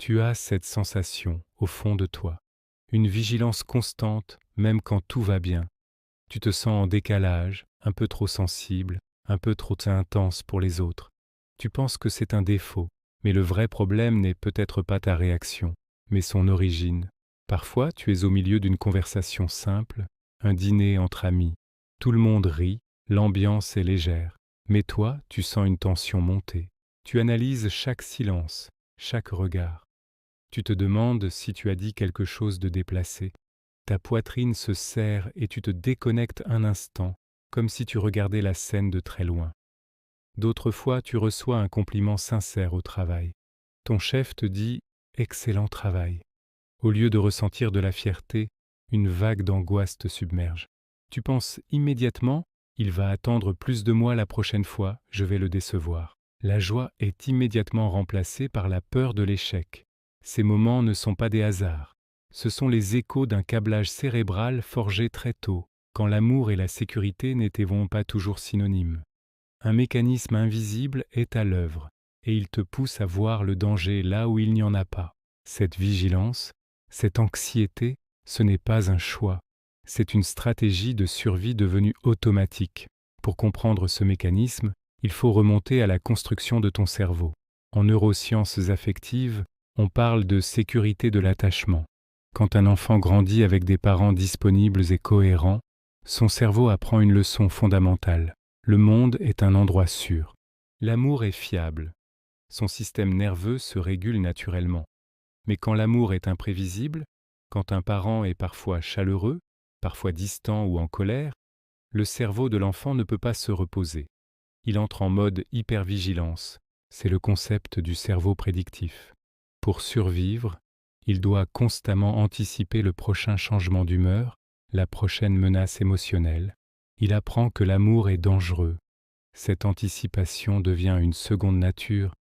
Tu as cette sensation au fond de toi, une vigilance constante même quand tout va bien. Tu te sens en décalage, un peu trop sensible, un peu trop intense pour les autres. Tu penses que c'est un défaut, mais le vrai problème n'est peut-être pas ta réaction, mais son origine. Parfois, tu es au milieu d'une conversation simple, un dîner entre amis. Tout le monde rit, l'ambiance est légère, mais toi, tu sens une tension monter. Tu analyses chaque silence, chaque regard. Tu te demandes si tu as dit quelque chose de déplacé. Ta poitrine se serre et tu te déconnectes un instant, comme si tu regardais la scène de très loin. D'autres fois, tu reçois un compliment sincère au travail. Ton chef te dit « excellent travail ». Au lieu de ressentir de la fierté, une vague d'angoisse te submerge. Tu penses immédiatement « il va attendre plus de moi la prochaine fois, je vais le décevoir ». La joie est immédiatement remplacée par la peur de l'échec. Ces moments ne sont pas des hasards. Ce sont les échos d'un câblage cérébral forgé très tôt, quand l'amour et la sécurité n'étaient pas toujours synonymes. Un mécanisme invisible est à l'œuvre, et il te pousse à voir le danger là où il n'y en a pas. Cette vigilance, cette anxiété, ce n'est pas un choix, c'est une stratégie de survie devenue automatique. Pour comprendre ce mécanisme, il faut remonter à la construction de ton cerveau. En neurosciences affectives, on parle de sécurité de l'attachement. Quand un enfant grandit avec des parents disponibles et cohérents, son cerveau apprend une leçon fondamentale. Le monde est un endroit sûr. L'amour est fiable. Son système nerveux se régule naturellement. Mais quand l'amour est imprévisible, quand un parent est parfois chaleureux, parfois distant ou en colère, le cerveau de l'enfant ne peut pas se reposer. Il entre en mode hypervigilance. C'est le concept du cerveau prédictif. Pour survivre, il doit constamment anticiper le prochain changement d'humeur, la prochaine menace émotionnelle. Il apprend que l'amour est dangereux. Cette anticipation devient une seconde nature,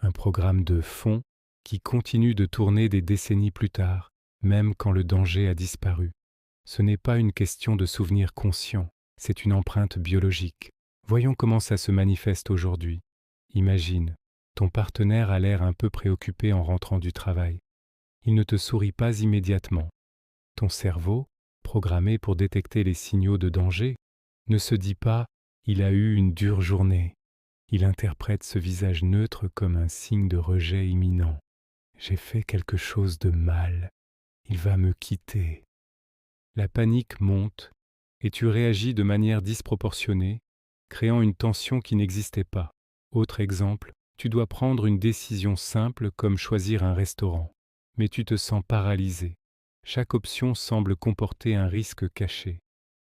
un programme de fond qui continue de tourner des décennies plus tard, même quand le danger a disparu. Ce n'est pas une question de souvenir conscient, c'est une empreinte biologique. Voyons comment ça se manifeste aujourd'hui. Imagine, ton partenaire a l'air un peu préoccupé en rentrant du travail. Il ne te sourit pas immédiatement. Ton cerveau, programmé pour détecter les signaux de danger, ne se dit pas « il a eu une dure journée ». Il interprète ce visage neutre comme un signe de rejet imminent. J'ai fait quelque chose de mal. Il va me quitter. La panique monte et tu réagis de manière disproportionnée, créant une tension qui n'existait pas. Autre exemple, tu dois prendre une décision simple comme choisir un restaurant, mais tu te sens paralysé. Chaque option semble comporter un risque caché.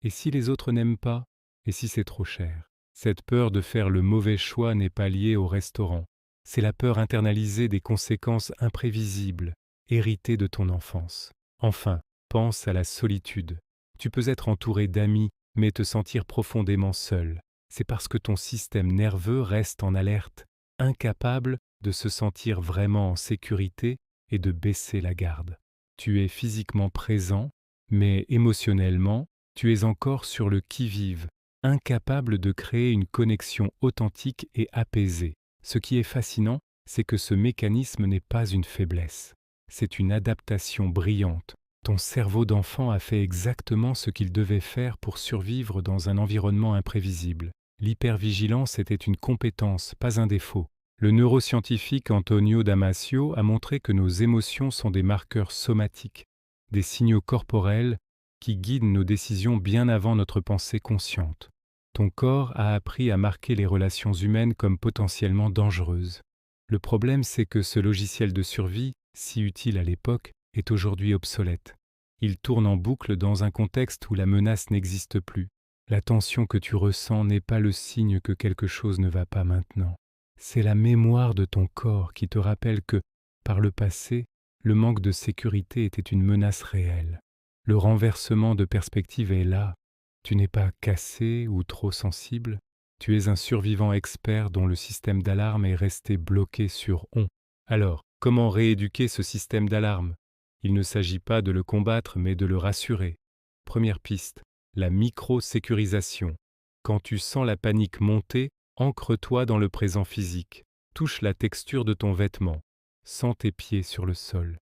Et si les autres n'aiment pas? Et si c'est trop cher? Cette peur de faire le mauvais choix n'est pas liée au restaurant. C'est la peur internalisée des conséquences imprévisibles, héritées de ton enfance. Enfin, pense à la solitude. Tu peux être entouré d'amis, mais te sentir profondément seul. C'est parce que ton système nerveux reste en alerte, incapable de se sentir vraiment en sécurité et de baisser la garde. Tu es physiquement présent, mais émotionnellement, tu es encore sur le qui-vive, incapable de créer une connexion authentique et apaisée. Ce qui est fascinant, c'est que ce mécanisme n'est pas une faiblesse. C'est une adaptation brillante. Ton cerveau d'enfant a fait exactement ce qu'il devait faire pour survivre dans un environnement imprévisible. L'hypervigilance était une compétence, pas un défaut. Le neuroscientifique Antonio Damasio a montré que nos émotions sont des marqueurs somatiques, des signaux corporels qui guident nos décisions bien avant notre pensée consciente. Ton corps a appris à marquer les relations humaines comme potentiellement dangereuses. Le problème, c'est que ce logiciel de survie, si utile à l'époque, est aujourd'hui obsolète. Il tourne en boucle dans un contexte où la menace n'existe plus. La tension que tu ressens n'est pas le signe que quelque chose ne va pas maintenant. C'est la mémoire de ton corps qui te rappelle que, par le passé, le manque de sécurité était une menace réelle. Le renversement de perspective est là. Tu n'es pas cassé ou trop sensible. Tu es un survivant expert dont le système d'alarme est resté bloqué sur « on ». Alors, comment rééduquer ce système d'alarme? Il ne s'agit pas de le combattre, mais de le rassurer. Première piste, la micro-sécurisation. Quand tu sens la panique monter, ancre-toi dans le présent physique. Touche la texture de ton vêtement. Sens tes pieds sur le sol.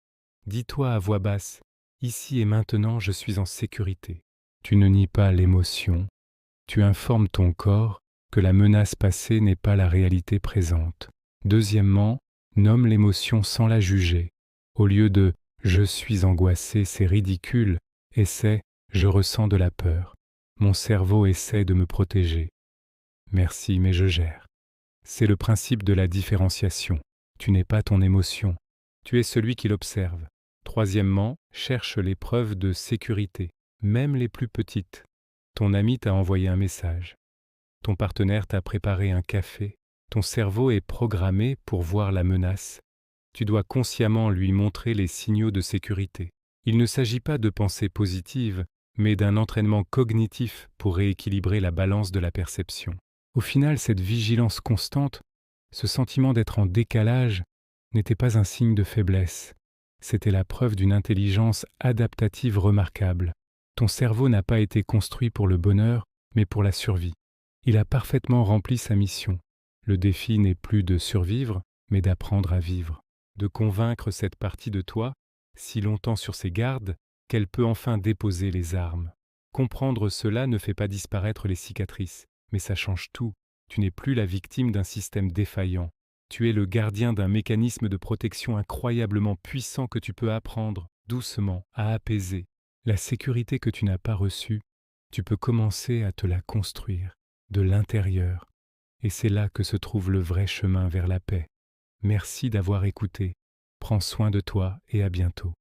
Dis-toi à voix basse, ici et maintenant je suis en sécurité. Tu ne nies pas l'émotion, tu informes ton corps que la menace passée n'est pas la réalité présente. Deuxièmement, nomme l'émotion sans la juger. Au lieu de « je suis angoissé, c'est ridicule », essaie « je ressens de la peur ». Mon cerveau essaie de me protéger. Merci, mais je gère. C'est le principe de la différenciation. Tu n'es pas ton émotion, tu es celui qui l'observe. Troisièmement, cherche les preuves de sécurité, même les plus petites. Ton ami t'a envoyé un message. Ton partenaire t'a préparé un café. Ton cerveau est programmé pour voir la menace. Tu dois consciemment lui montrer les signaux de sécurité. Il ne s'agit pas de pensées positives, mais d'un entraînement cognitif pour rééquilibrer la balance de la perception. Au final, cette vigilance constante, ce sentiment d'être en décalage, n'était pas un signe de faiblesse. C'était la preuve d'une intelligence adaptative remarquable. Ton cerveau n'a pas été construit pour le bonheur, mais pour la survie. Il a parfaitement rempli sa mission. Le défi n'est plus de survivre, mais d'apprendre à vivre. De convaincre cette partie de toi, si longtemps sur ses gardes, qu'elle peut enfin déposer les armes. Comprendre cela ne fait pas disparaître les cicatrices, mais ça change tout. Tu n'es plus la victime d'un système défaillant. Tu es le gardien d'un mécanisme de protection incroyablement puissant que tu peux apprendre, doucement, à apaiser. La sécurité que tu n'as pas reçue, tu peux commencer à te la construire, de l'intérieur. Et c'est là que se trouve le vrai chemin vers la paix. Merci d'avoir écouté. Prends soin de toi et à bientôt.